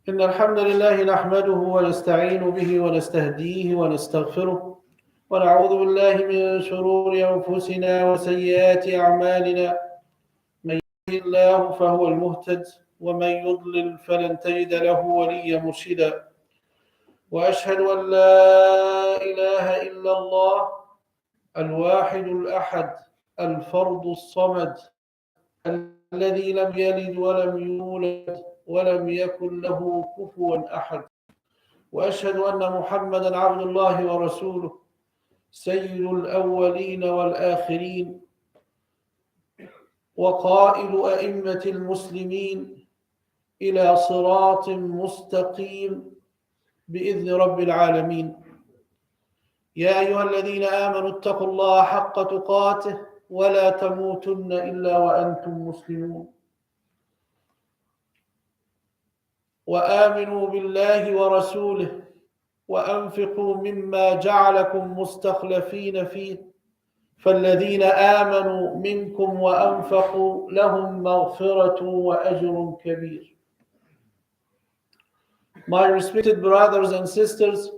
إن الحمد لله نحمده ونستعين به ونستهديه ونستغفره ونعوذ بالله من شرور أنفسنا وسيئات أعمالنا من يهده الله فهو المهتد ومن يضلل فلن تجد له وليا مرشدا وأشهد أن لا إله إلا الله الواحد الأحد الفرد الصمد الذي لم يلد ولم يولد ولم يكن له كفوا أحد وأشهد أن محمدا عبد الله ورسوله سيد الأولين والآخرين وقائد أئمة المسلمين إلى صراط مستقيم بإذن رب العالمين. يا أيها الذين آمنوا اتقوا الله حق تقاته ولا تموتن إلا وأنتم مسلمون وآمنوا بالله ورسوله وأنفقوا مما جعلكم مستخلفين فيه فالذين آمنوا منكم وأنفقوا لهم مغفرة وأجر كبير. My respected brothers and sisters,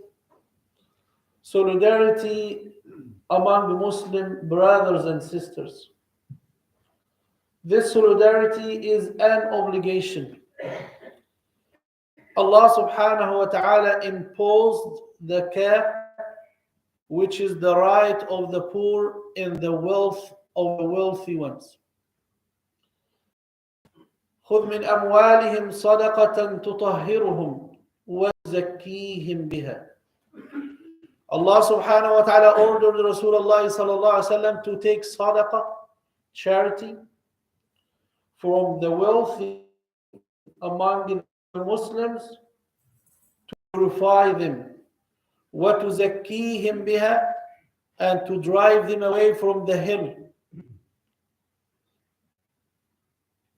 solidarity among Muslim brothers and sisters. This solidarity is an obligation. Allah subhanahu wa ta'ala imposed the zakah, which is the right of the poor in the wealth of the wealthy ones. خذ من أموالهم صدقة تطهرهم وتزكيهم بها. Allah subhanahu wa ta'ala ordered Rasulullah sallallahu alaihi wasallam to take sadaqah, charity, from the wealthy among the Muslims to purify them, وَتُزَكِّيهِمْ بِهَا, and to drive them away from the hill.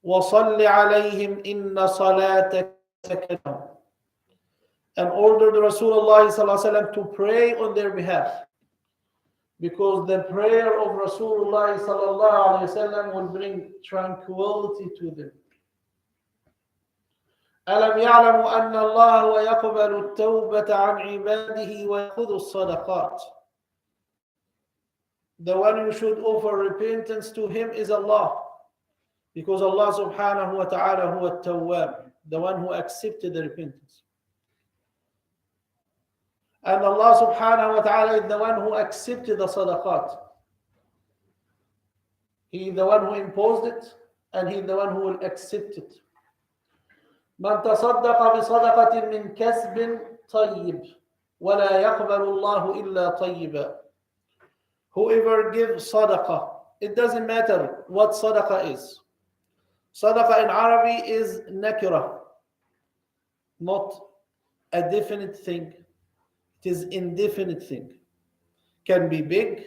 وَصَلِّ عَلَيْهِمْ إِنَّ صَلَاتَكَ سَكَنٌ لَهُمْ, and ordered Rasulullah sallallahu alaihi wasallam to pray on their behalf, because the prayer of Rasulullah sallallahu alaihi wasallam will bring tranquility to them. أَلَمْ يَعْلَمُوا أَنَّ اللَّهَ وَيَقْبَلُ التَّوْبَةَ عَنْ عِبَادِهِ وَيَأْخُذُ الصَّدَقَاتِ. The one who should offer repentance to him is Allah, because Allah subhanahu wa ta'ala huwa at-tawwab, the one who accepted the repentance. And Allah subhanahu wa ta'ala is the one who accepted the sadaqat. He is the one who imposed it, and he is the one who will accept it. من تصدق بصدقة من كسب طيب ولا يقبل الله إلا طيبا. Whoever gives sadaqah, it doesn't matter what sadaqah is. Sadaqah in Arabic is nakira, not a definite thing. It is indefinite thing. Can be big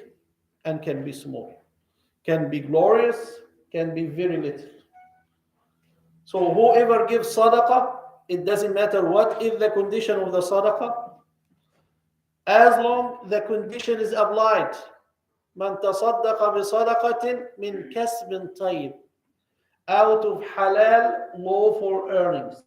and can be small. Can be glorious, can be very little. So whoever gives sadaqah, it doesn't matter what is the condition of the sadaqah, as long the condition is applied. من تصدق بصدقة من كسب طيب, out of halal lawful earnings.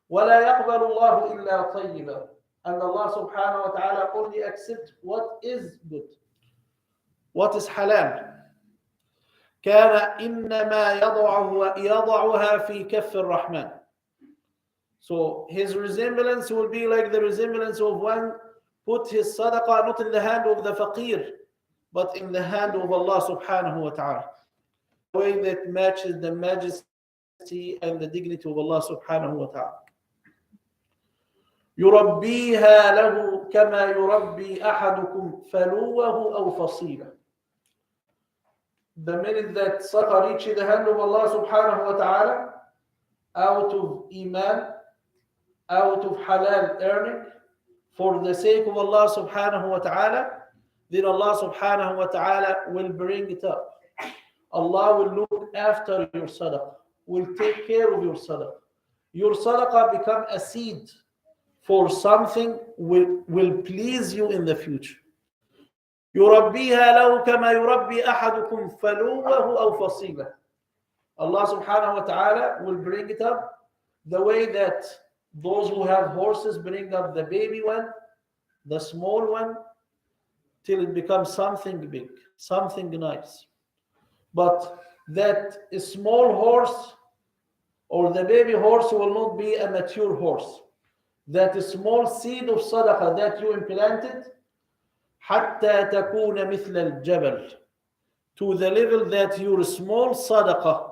ولا يقبل الله إلا طيبا, and Allah subhanahu wa ta'ala only accepts what is good, what is halal. كان إنما يضعها في كف الرحمن. So his resemblance will be like the resemblance of one put his sadaqah not in the hand of the faqir, but in the hand of Allah subhanahu wa ta'ala. The way that matches the majesty and the dignity of Allah subhanahu wa ta'ala. يربيها له كما يربي أحدكم فلوه أو فصيلة. The minute that sadaqah reaches the hand of Allah subhanahu wa ta'ala, out of iman, out of halal earning, for the sake of Allah subhanahu wa ta'ala, then Allah subhanahu wa ta'ala will bring it up. Allah will look after your sadaqah, will take care of your sadaqah. Your sadaqah become a seed for something will please you in the future. يربيها له كما يربي أحدكم فلوه أو فصيلة. Allah subhanahu wa ta'ala will bring it up The way that those who have horses bring up the baby one, the small one, till it becomes something big, something nice. But that small horse or the baby horse will not be a mature horse. That small seed of sadaqah that you implanted, حتى تكون مثل الجبل, to the level that your small sadaqah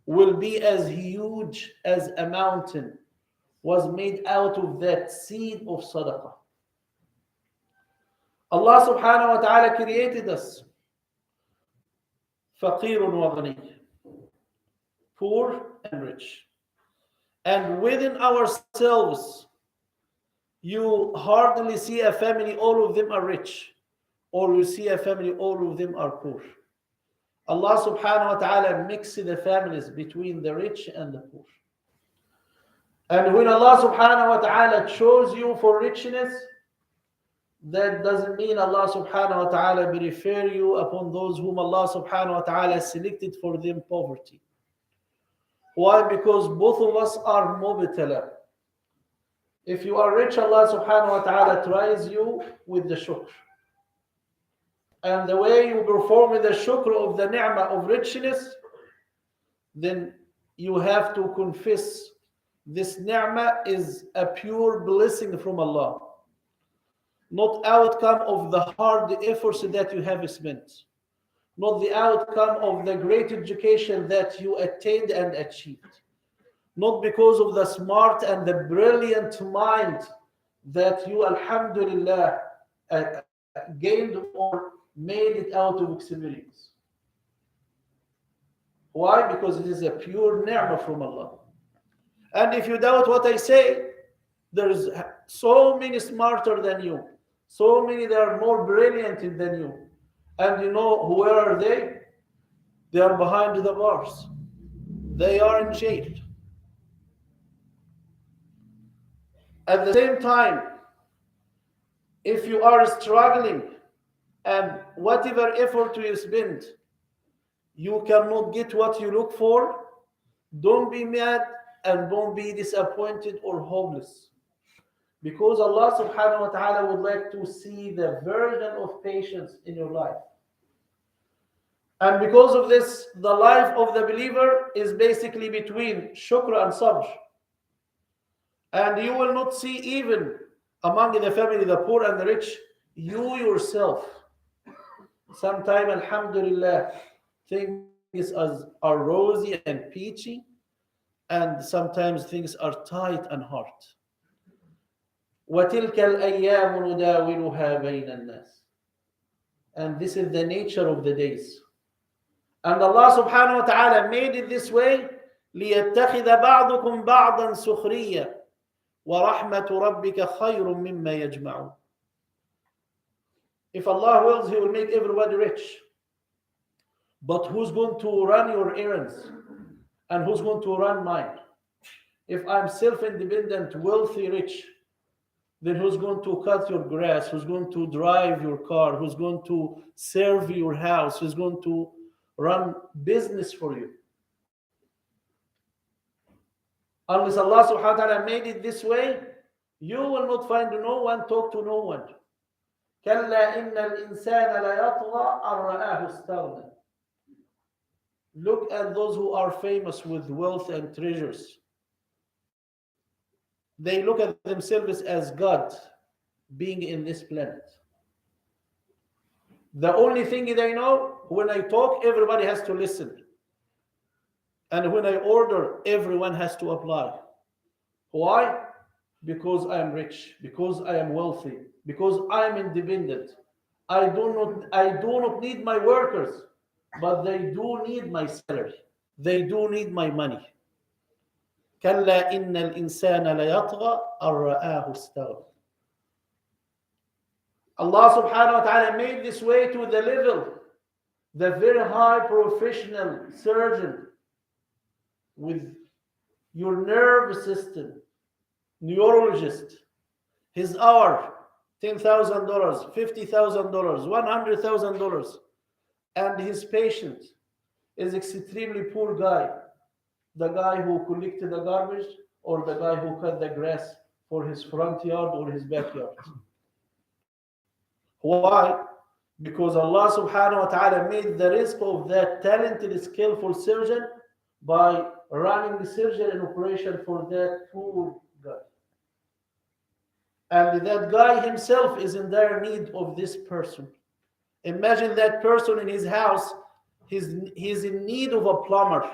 will be as huge as a mountain, was made out of that seed of sadaqah. Allah subhanahu wa ta'ala created us فقير وغني, poor and rich. And within ourselves, you hardly see a family, all of them are rich, or you see a family, all of them are poor. Allah subhanahu wa ta'ala mixes the families between the rich and the poor. And when Allah subhanahu wa ta'ala chose you for richness, that doesn't mean Allah subhanahu wa ta'ala will refer you upon those whom Allah subhanahu wa ta'ala selected for them poverty. Why? Because both of us are mubtala. If you are rich, Allah subhanahu wa ta'ala tries you with the shukr. And the way you perform the shukr of the ni'mah of richness, then you have to confess this ni'mah is a pure blessing from Allah, not outcome of the hard efforts that you have spent, not the outcome of the great education that you attained and achieved, not because of the smart and the brilliant mind that you, alhamdulillah, gained or made it out of experience. Why? Because it is a pure ni'mah from Allah. And if you doubt what I say, there's so many smarter than you, so many that are more brilliant than you. And you know, where are they? They are behind the bars. They are in jail. At the same time, if you are struggling and whatever effort you spend, you cannot get what you look for, don't be mad and don't be disappointed or hopeless. Because Allah subhanahu wa ta'ala would like to see the version of patience in your life. And because of this, the life of the believer is basically between shukr and sabr. And you will not see, even among the family, the poor and the rich, you yourself. Sometimes, alhamdulillah, things are rosy and peachy, and sometimes things are tight and hard. وَتِلْكَ الْأَيَّامُ نُدَاوِلُهَا بَيْنَ النَّاسِ. And this is the nature of the days. And Allah subhanahu wa ta'ala made it this way, لِيَتَّخِذَ بَعْضُكُمْ بَعْضًا سُخْرِيًّا وَرَحْمَةُ رَبِّكَ خَيْرٌ مِمَّا يَجْمَعُونَ. If Allah wills, He will make everybody rich. But who's going to run your errands? And who's going to run mine? If I'm self-independent, wealthy, rich, then who's going to cut your grass? Who's going to drive your car? Who's going to serve your house? Who's going to run business for you? Unless Allah subhanahu wa ta'ala made it this way, you will not find no one, talk to no one. كَلَّا إِنَّ الْإِنسَانَ لَيَطْغَى أَن رَآهُ اسْتَغْنَى. Look at those who are famous with wealth and treasures. They look at themselves as God being in this planet. The only thing they know, when I talk, everybody has to listen. And when I order, everyone has to apply. Why? Because I am rich, because I am wealthy, because I am independent. I do not need my workers, but they do need my salary. They do need my money. كلا إن الإنسان ليطغى أن رآه استغنى. Allah subhanahu wa ta'ala made this way to the level, the very high professional surgeon with your nerve system, neurologist, his hour, $10,000, $50,000, $100,000, and his patient is extremely poor guy, the guy who collected the garbage or the guy who cut the grass for his front yard or his backyard. Why? Because Allah subhanahu wa ta'ala made the risk of that talented, skillful surgeon by running the surgery and operation for that poor guy. And that guy himself is in dire need of this person. Imagine that person in his house, he's in need of a plumber,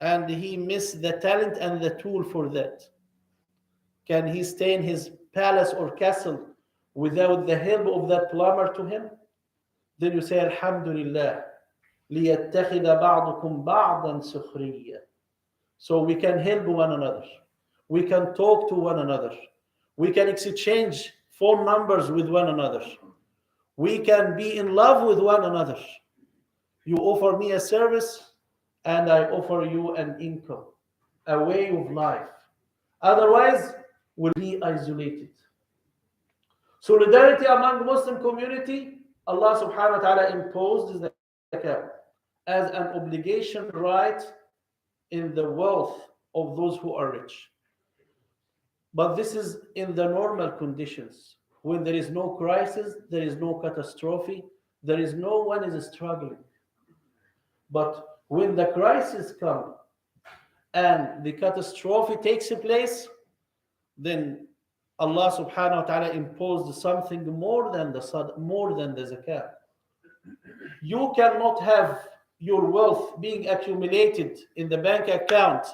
and he missed the talent and the tool for that. Can he stay in his palace or castle without the help of that plumber to him? Then you say, Alhamdulillah, لِيَتَّخِذَ بَعْضُكُمْ بَعْضًا سُخْرِيًّا. So we can help one another. We can talk to one another. We can exchange phone numbers with one another. We can be in love with one another. You offer me a service, and I offer you an income, a way of life. Otherwise, we'll be isolated. Solidarity among Muslim community, Allah subhanahu wa ta'ala imposed the zakat as an obligation right in the wealth of those who are rich. But this is in the normal conditions. When there is no crisis, there is no catastrophe, there is no one is struggling. But when the crisis comes and the catastrophe takes place, then Allah subhanahu wa ta'ala imposed something more than the zakat. You cannot have your wealth being accumulated in the bank account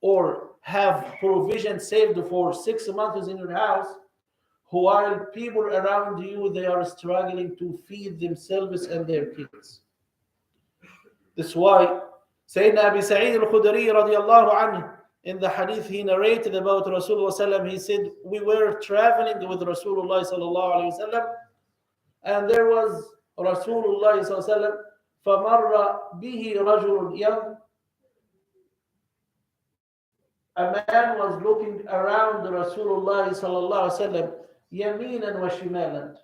or have provision saved for 6 months in your house, while people around you, they are struggling to feed themselves and their kids. That's why Sayyidina Abi Sa'id al-Khudri radiyallahu anhu, in the hadith he narrated about Rasulullah sallam, he said, we were traveling with Rasulullah sallallahu alayhi wasallam, and there was Rasulullah sallallahu alayhi wasallam, فَمَرَّ بِهِ رَجُلٌ young. A man was looking around Rasulullah sallallahu alayhi wasallam, yaminan wa shimalan,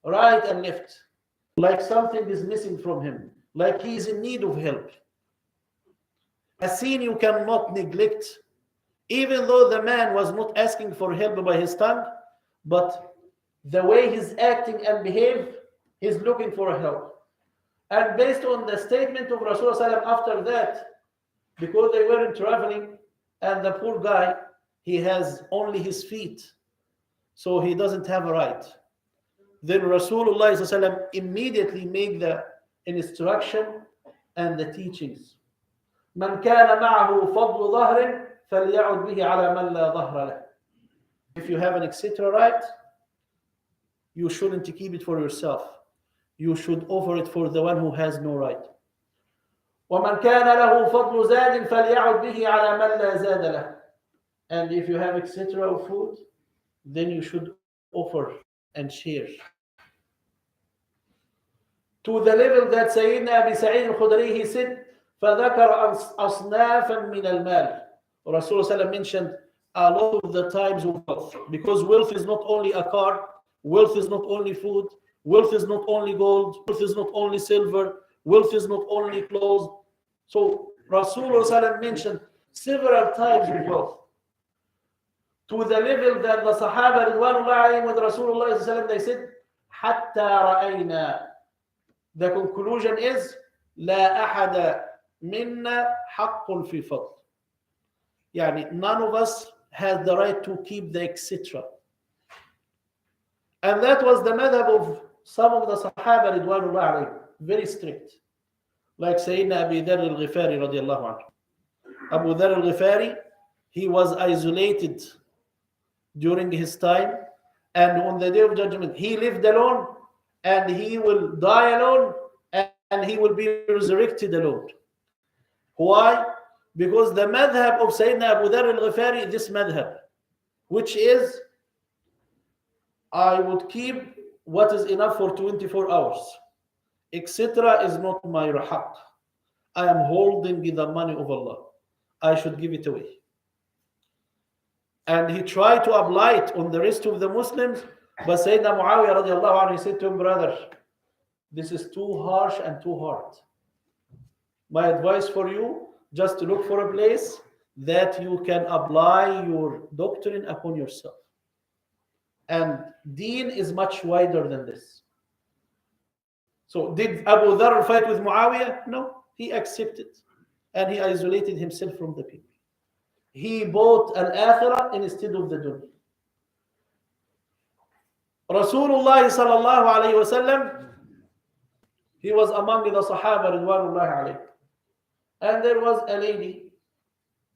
right and left, like something is missing from him, like he is in need of help. A scene you cannot neglect, even though the man was not asking for help by his tongue, but the way he's acting and behave, he's looking for help. And based on the statement of Rasulullah after that, because they weren't traveling, and the poor guy, he has only his feet, so he doesn't have a right. Then Rasulullah immediately made the instruction and the teachings. من كان معه فضل ظهر فليعد به على من لا ظهر له. If you have an etc. right, you shouldn't keep it for yourself. You should offer it for the one who has no right. ومن كان له فضل زاد فليعد به على من لا زاد له. And if you have etc. of food, then you should offer and share. To the level that Sayyidina Abi Sa'id al-Khudri, he said, فَذَكَرَ أَصْنَافًا مِنَ الْمَالِ. Rasulullah mentioned a lot of the types of wealth, because wealth is not only a car, wealth is not only food, wealth is not only gold, wealth is not only silver, wealth is not only clothes. So Rasulullah mentioned several types of wealth. To the level that the Sahaba Ridwanullah with Rasulullah, they said, حَتَّى رَأَيْنَا. The conclusion is, لا أحد منا حق في فضل. يعني none of us has the right to keep the etc. And that was the madhab of some of the Sahaba Ridwanullah alayhim, very strict. Like Sayyidina Abi Dharr al-Ghifari radiyallahu anhu. Abu Dharr al-Ghifari, he was isolated during his time, and on the day of judgment, he lived alone, and he will die alone, and he will be resurrected alone. Why? Because the madhab of Sayyidina Abu Dharr al-Ghifari, this madhab, which is, I would keep what is enough for 24 hours. Etc. is not my haqq. I am holding the money of Allah. I should give it away. And he tried to apply it on the rest of the Muslims, but Sayyidina Muawiyah radiallahu anhu, he said to him, brother, this is too harsh and too hard. My advice for you, just to look for a place that you can apply your doctrine upon yourself. And deen is much wider than this. So did Abu Dharr fight with Muawiyah? No, he accepted. And he isolated himself from the people. He bought al-akhirah instead of the dunya. Rasulullah sallallahu alayhi wa sallam, he was among the Sahaba ridwanullahi alayhi. And there was a lady.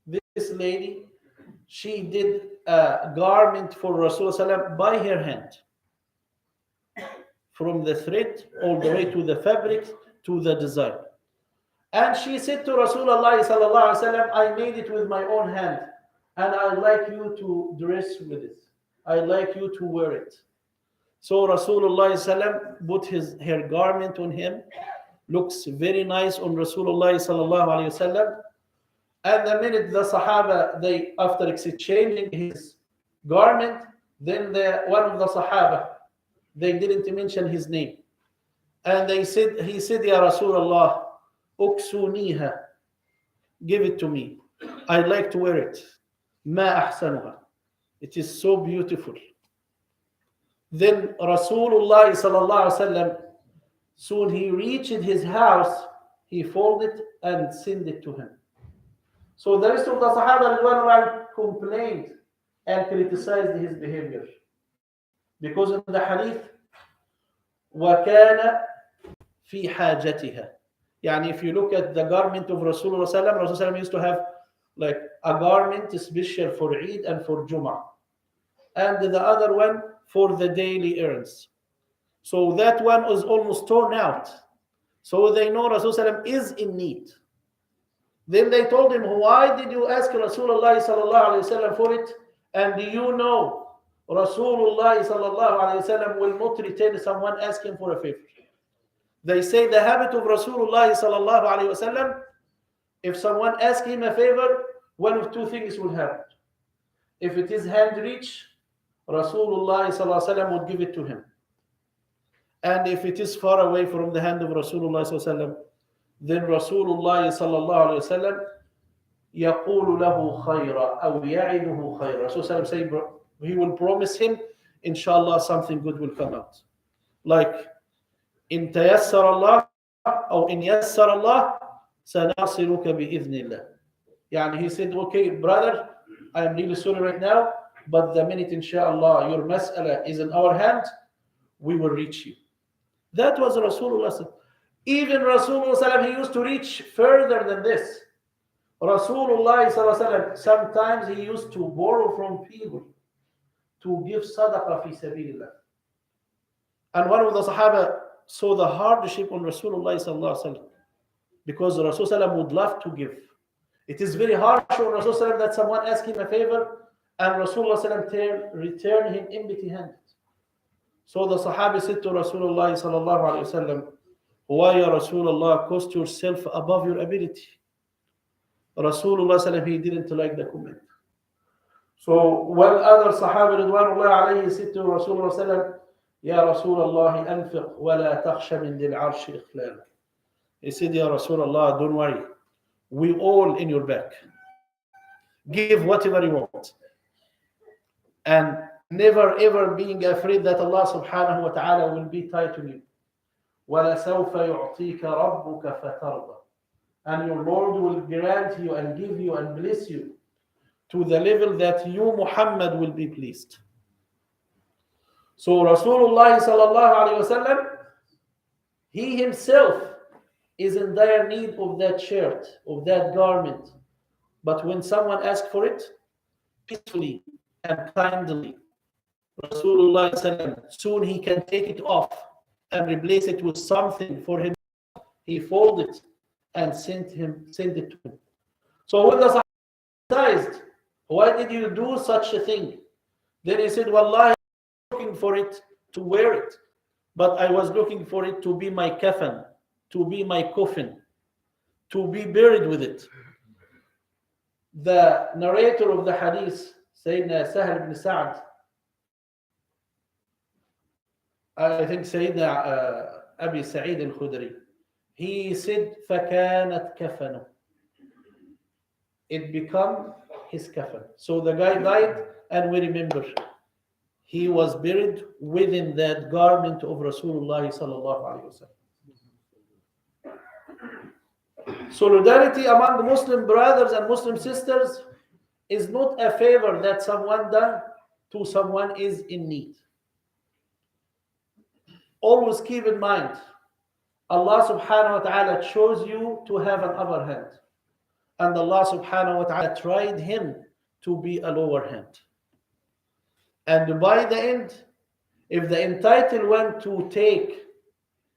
This lady, she did a garment for Rasulullah by her hand. From the thread all the way to the fabric to the design. And she said to Rasulullah sallallahu alaihi wasallam, I made it with my own hand and I'd like you to dress with it. I'd like you to wear it. So Rasulullah sallam put her garment on him. Looks very nice on Rasulullah sallallahu alaihi wasallam. And the minute the Sahaba, they after exchanging his garment, then one of the Sahaba, they didn't mention his name. And he said, Ya Rasulullah, uksuniha, give it to me. I'd like to wear it. Ma ahsanuha. It is so beautiful. Then Rasulullah sallallahu alaihi wasallam, soon he reached his house, he folded and sent it to him. So the rest of the Sahaba complained and criticized his behavior. Because in the hadith, وَكَانَ فِي حَاجَتِهَا. Yani if you look at the garment of Rasulullah sallam, Rasulullah used to have like a garment special for Eid and for Jum'ah. And the other one for the daily errands. So that one was almost torn out. So they know Rasulullah is in need. Then they told him, why did you ask Rasulullah sallallahu alaihi wasallam for it? And do you know Rasulullah sallallahu alaihi wasallam will not return someone asking for a favor? They say the habit of Rasulullah sallallahu alaihi wasallam, if someone asks him a favor, one of two things will happen. If it is hand reach, Rasulullah sallallahu alaihi wasallam would give it to him. And if it is far away from the hand of Rasulullah sallallahu alaihi wasallam, then Rasulullah sallallahu alaihi wasallam يقول له خيرا أو يعده خيرا. Rasulullah say he will promise him, inshallah, something good will come out. Like إن تيسر الله أو إن يسر الله سنصرك بإذن الله. يعني he said, okay, brother, I am really sorry right now, but the minute inshallah your mas'ala is in our hand, we will reach you. That was Rasulullah. Even Rasulullah, he used to reach further than this. Rasulullah, sometimes he used to borrow from people to give sadaqah fi sabilillah. And one of the Sahaba saw the hardship on Rasulullah because Rasulullah would love to give. It is very harsh on Rasulullah that someone asks him a favor and Rasulullah return him empty-handed. So the Sahaba said to Rasulullah sallallahu alaihi wasallam, why ya Rasulullah cost yourself above your ability? Rasulullah sallallahu he didn't like the comment. So one other Sahaba ridwanullah alayhi said to Rasulullah sallallahu, Ya Rasulullah anfiq wa la takhsha min dil arsh ikhlal. He said, Ya Rasulullah, don't worry, we all in your back. Give whatever you want. And never ever being afraid that Allah subhanahu wa ta'ala will be tight on you. وَلَسَوْفَ يُعْطِيكَ رَبُّكَ فَتَرْضَى. And your Lord will grant you and give you and bless you to the level that you, Muhammad, will be pleased. So Rasulullah sallallahu alaihi wasallam, he himself is in dire need of that shirt, of that garment. But when someone asks for it, peacefully and kindly, Rasulullah sallam, soon he can take it off and replace it with something for him. He folded it and sent it to him. So when the Sahaba asked, why did you do such a thing? Then he said, Wallahi, I was looking for it to wear it, but I was looking for it to be my kafan, to be my coffin, to be buried with it. The narrator of the hadith, Sayyidina Sahal ibn Sa'd, I think Sayyidina Abi Sa'id al-Khudri, he said, فَكَانَتْ كَفَنُ. It become his kafan. So the guy died, and we remember he was buried within that garment of Rasulullah sallallahu alaihi wasallam. Solidarity among Muslim brothers and Muslim sisters is not a favor that someone done to someone is in need. Always keep in mind, Allah subhanahu wa ta'ala chose you to have an upper hand. And Allah subhanahu wa ta'ala tried him to be a lower hand. And by the end, if the entitled one to take,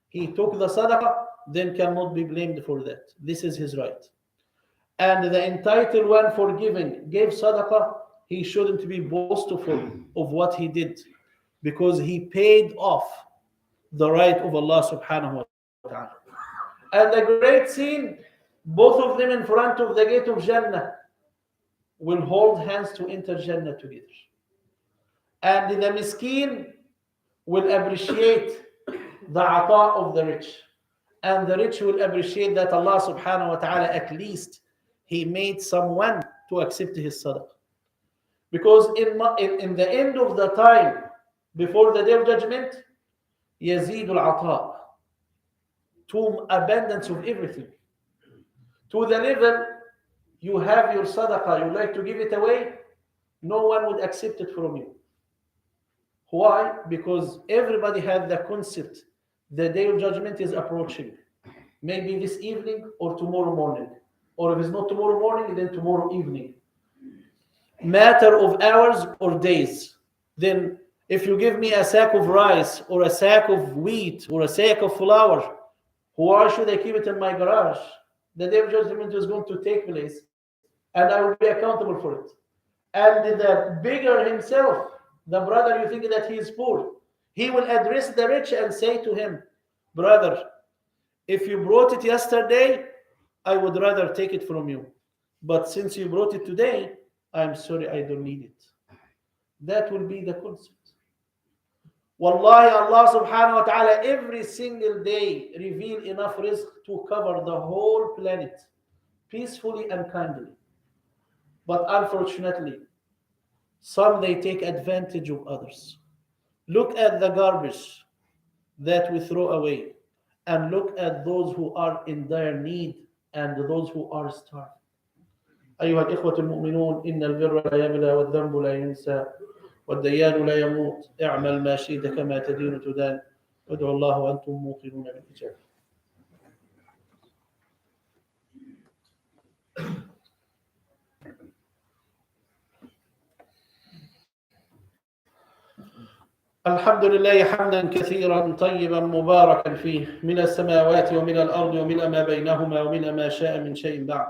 he took the sadaqah, then cannot be blamed for that. This is his right. And the entitled one for giving gave sadaqah, he shouldn't be boastful of what he did, because he paid off the right of Allah subhanahu wa ta'ala. And the great scene, both of them in front of the gate of Jannah will hold hands to enter Jannah together. And the miskin will appreciate the ata of the rich. And the rich will appreciate that Allah subhanahu wa ta'ala at least he made someone to accept his sadaqah. Because in the end of the time, before the day of judgment, yazid al-ata, to abundance of everything. To the level you have your sadaqah, you like to give it away, no one would accept it from you. Why? Because everybody had the concept the day of judgment is approaching. Maybe this evening or tomorrow morning. Or if it's not tomorrow morning, then tomorrow evening. Matter of hours or days. Then if you give me a sack of rice or a sack of wheat or a sack of flour, why should I keep it in my garage? The day of judgment is going to take place and I will be accountable for it. And the beggar himself, the brother, you think that he is poor, he will address the rich and say to him, brother, if you brought it yesterday, I would rather take it from you. But since you brought it today, I'm sorry, I don't need it. That will be the concept. Wallahi, Allah subhanahu wa ta'ala every single day reveal enough rizq to cover the whole planet peacefully and kindly. But unfortunately, some they take advantage of others. Look at the garbage that we throw away and look at those who are in dire need and those who are starving. أيها الإخوة المؤمنون إن البر لا يبلى والذنب لا ينسى والديان لا يموت اعمل ما شئت كما تدين تدان وادعوا الله وأنتم موقنون بالإجابة. الحمد لله حمدا كثيرا طيبا مباركا فيه من السماوات ومن الأرض ومن ما بينهما ومن ما شاء من شيء بعد.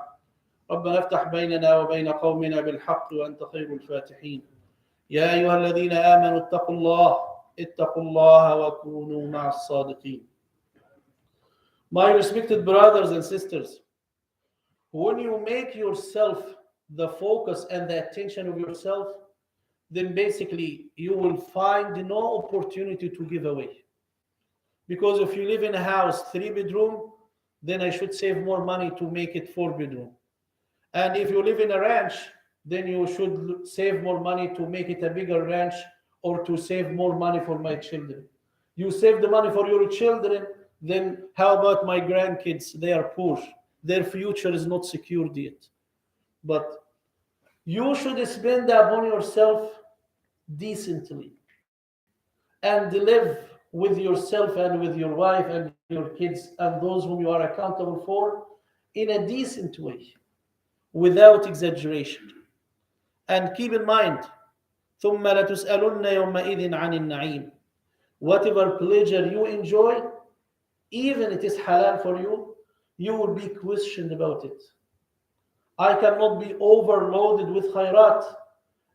ربنا افتح بيننا وبين قومنا بالحق وأنت خير الفاتحين. يا أيها الذين آمنوا اتقوا الله وكونوا مع الصادقين. My respected brothers and sisters, when you make yourself the focus and the attention of yourself, then basically you will find no opportunity to give away. Because if you live in a house 3-bedroom, then I should save more money to make it 4-bedroom. And if you live in a ranch, then you should save more money to make it a bigger ranch or to save more money for my children. You save the money for your children, then how about my grandkids? They are poor. Their future is not secured yet. But you should spend upon yourself decently and live with yourself and with your wife and your kids and those whom you are accountable for in a decent way, without exaggeration. And keep in mind, ثُمَّ لَتُسْأَلُنَّ يَوْمَئِذٍ عَنِ النَّعِيمِ. Whatever pleasure you enjoy, even it is halal for you, you will be questioned about it. I cannot be overloaded with khairat,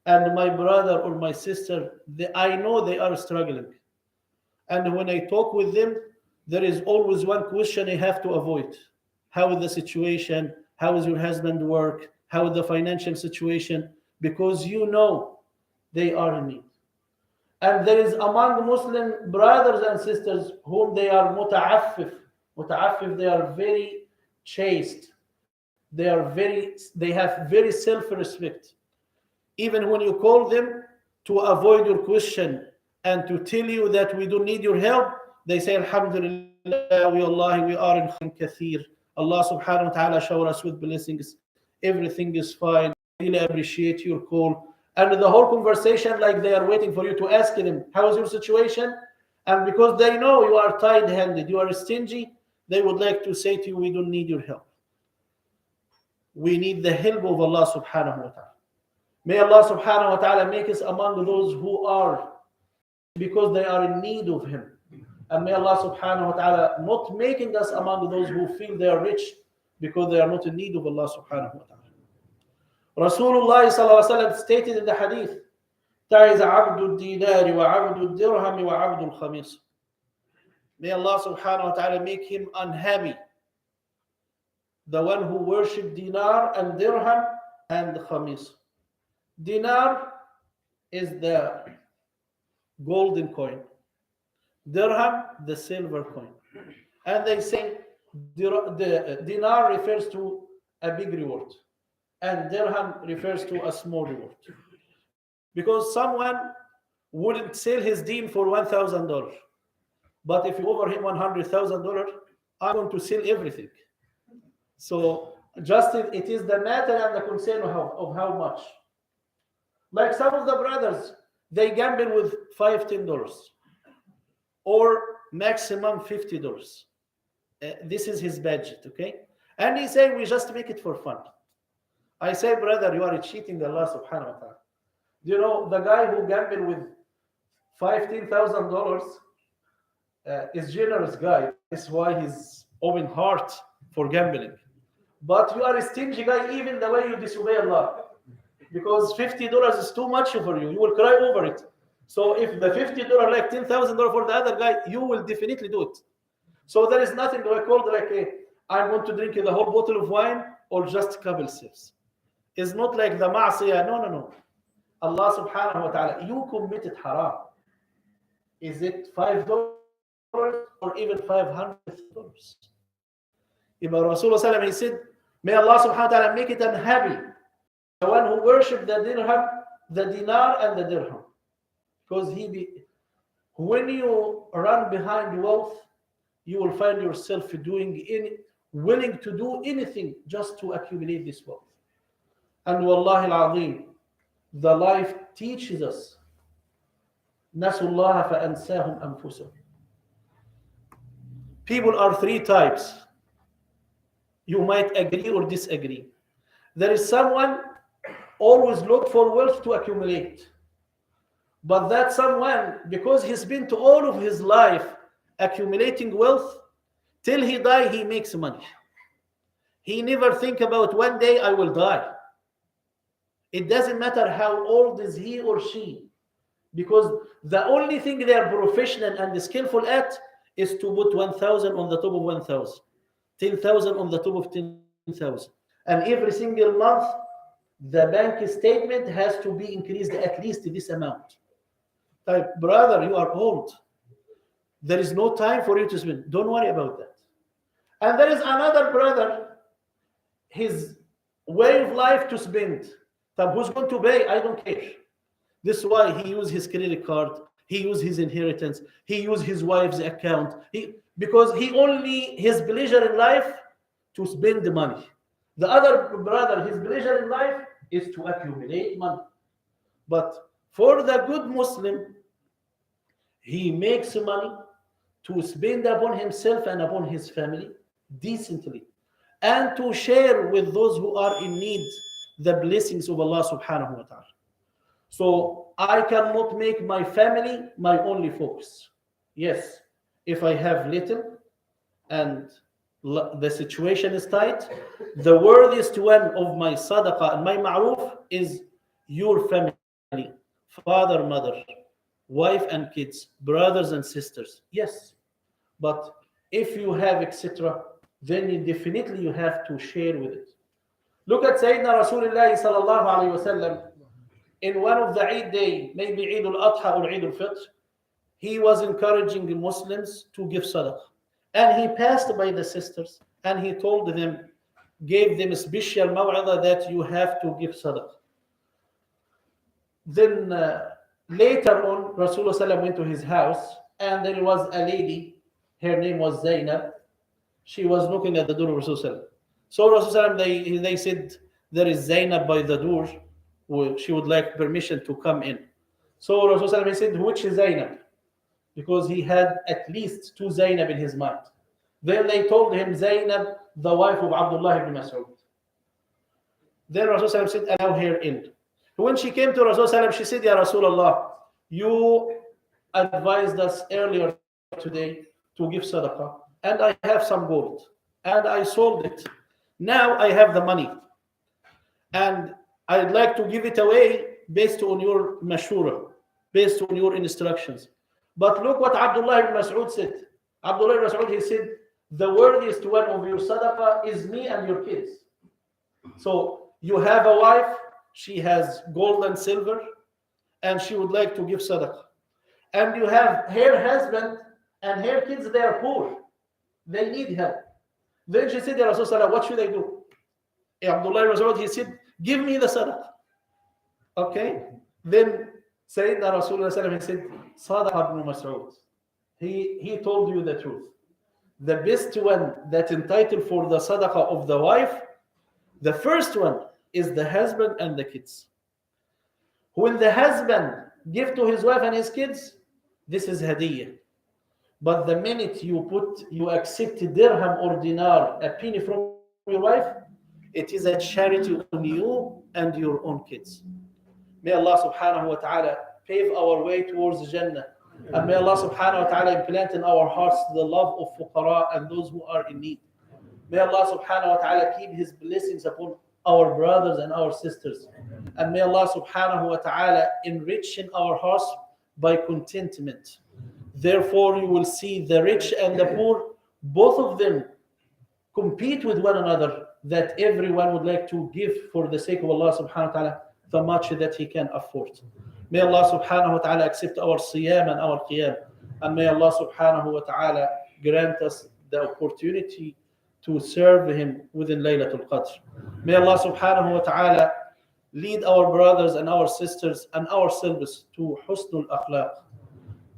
and my brother or my sister, I know they are struggling. And when I talk with them, there is always one question I have to avoid. How is the situation? How is your husband work? How is the financial situation? Because you know they are in need. And there is among Muslim brothers and sisters whom they are muta'affif. Muta'affif, they are very chaste. They have very self-respect. Even when you call them to avoid your question and to tell you that we don't need your help, they say, Alhamdulillah, we are in khayr kathir. Allah subhanahu wa ta'ala shower us with blessings. Everything is fine. Really appreciate your call. And the whole conversation, like they are waiting for you to ask them, how is your situation? And because they know you are tight-handed, you are stingy, they would like to say to you, we don't need your help. We need the help of Allah subhanahu wa ta'ala. May Allah subhanahu wa ta'ala make us among those who are, because they are in need of Him. And may Allah subhanahu wa ta'ala not making us among those who feel they are rich because they are not in need of Allah subhanahu wa ta'ala. Rasulullah sallallahu alaihi wasallam stated in the hadith, تعز عبد الدينار وعبد الدرهم وعبد الخميس. May Allah subhanahu wa ta'ala make him unhappy. The one who worship dinar and dirham and khamis. Dinar is the golden coin. Dirham, the silver coin. And they say the dinar refers to a big reward. And dirham refers to a small reward. Because someone wouldn't sell his deen for $1,000. But if you offer him $100,000, I'm going to sell everything. So just it is the matter and the concern of how much. Like some of the brothers, they gamble with $5, $10 or maximum $50. This is his budget, okay? And he say, we just make it for fun. I say, brother, you are cheating Allah subhanahu wa ta'ala. You know, the guy who gambled with $15,000 is generous guy. That's why he's open heart for gambling. But you are a stingy guy even the way you disobey Allah. Because $50 is too much for you. You will cry over it. So if the $50 like $10,000 for the other guy, you will definitely do it. So there is nothing that I call like I want to drink the whole bottle of wine or just a couple sips. It's not like the ma'asiyah. No. Allah subhanahu wa ta'ala, you committed haram. Is it $5 or even $500? Ibn Rasulullah he said, may Allah subhanahu wa ta'ala make it unhappy. The one who worshipped the dirham, the dinar and the dirham. Because when you run behind wealth, you will find yourself willing to do anything just to accumulate this wealth. And wallahi al-azim, the life teaches us, نَسُوا اللَّهَ فَأَنْسَاهُمْ أَنفُسَهُم. People are three types. You might agree or disagree. There is someone always look for wealth to accumulate. But that someone, because he's been to all of his life accumulating wealth, till he die, he makes money. He never think about one day I will die. It doesn't matter how old is he or she, because the only thing they are professional and skillful at is to put 1,000 on the top of 1,000, 10,000 on the top of 10,000. And every single month, the bank statement has to be increased at least this amount. Like, brother, you are old. There is no time for you to spend. Don't worry about that. And there is another brother, his way of life to spend. Who's going to pay? I don't care. This is why he used his credit card. He used his inheritance. He used his wife's account. Because his pleasure in life to spend the money. The other brother, his pleasure in life is to accumulate money. But for the good Muslim, he makes money to spend upon himself and upon his family decently, and to share with those who are in need the blessings of Allah subhanahu wa ta'ala. So I cannot make my family my only focus. Yes, if I have little and the situation is tight, the worthiest one of my sadaqah and my ma'ruf is your family, father, mother, wife and kids, brothers and sisters. Yes, but if you have etc., then definitely you have to share with it. Look at Sayyidina Rasulullah sallallahu alayhi wa sallam. In one of the Eid day, maybe Eid al-Adha or Eid al-Fitr, he was encouraging the Muslims to give sadaqah. And he passed by the sisters and he told them, gave them a special maw'idha that you have to give sadaqah. Then later on, Rasulullah went to his house, and there was a lady. Her name was Zainab. She was knocking at the door of Rasulullah. So Rasulullah, they said, there is Zainab by the door. She would like permission to come in. So Rasulullah said, which is Zainab? Because he had at least two Zainab in his mind. Then they told him Zainab, the wife of Abdullah ibn Mas'ud. Then Rasulullah said, allow her in. When she came to Rasulullah, she said, Ya Rasulullah, you advised us earlier today to give sadaqah, and I have some gold, and I sold it. Now I have the money, and I'd like to give it away based on your mashura, based on your instructions. But look what Abdullah ibn Mas'ud said. Abdullah ibn Mas'ud, he said, the worthiest one of your sadaqah is me and your kids. So you have a wife, she has gold and silver, and she would like to give sadaqah. And you have her husband and her kids, they are poor. They need help. Then she said, Ya Rasulullah, what should I do? Abdullah ibn Mas'ud, he said, give me the sadaqah. Okay? Then Sayyidina Rasulullah, he said, Sadaqah ibn Mas'ud. He told you the truth. The best one that entitled for the sadaqah of the wife, the first one is the husband and the kids. When the husband give to his wife and his kids, this is hadiyah. But the minute you accept dirham or dinar, a penny from your wife, it is a charity on you and your own kids. May Allah subhanahu wa ta'ala pave our way towards Jannah. And may Allah subhanahu wa ta'ala implant in our hearts the love of fuqara and those who are in need. May Allah subhanahu wa ta'ala keep His blessings upon our brothers and our sisters. And may Allah subhanahu wa ta'ala enrich in our hearts by contentment. Therefore, you will see the rich and the poor, both of them compete with one another, that everyone would like to give for the sake of Allah subhanahu wa ta'ala the much that he can afford. May Allah subhanahu wa ta'ala accept our siyam and our qiyam. And may Allah subhanahu wa ta'ala grant us the opportunity to serve Him within Laylatul Qadr. May Allah subhanahu wa ta'ala lead our brothers and our sisters and ourselves to husnul akhlaq,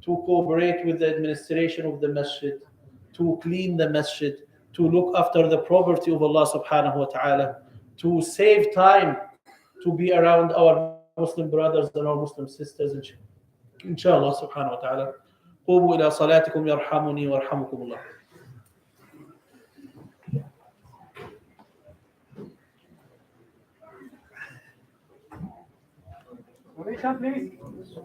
to cooperate with the administration of the masjid, to clean the masjid, to look after the property of Allah subhanahu wa ta'ala, to save time to be around our Muslim brothers and our Muslim sisters, inshallah subhanahu wa ta'ala. قوموا إلى صلاتكم يرحمني ويرحمكم الله. Donation, please.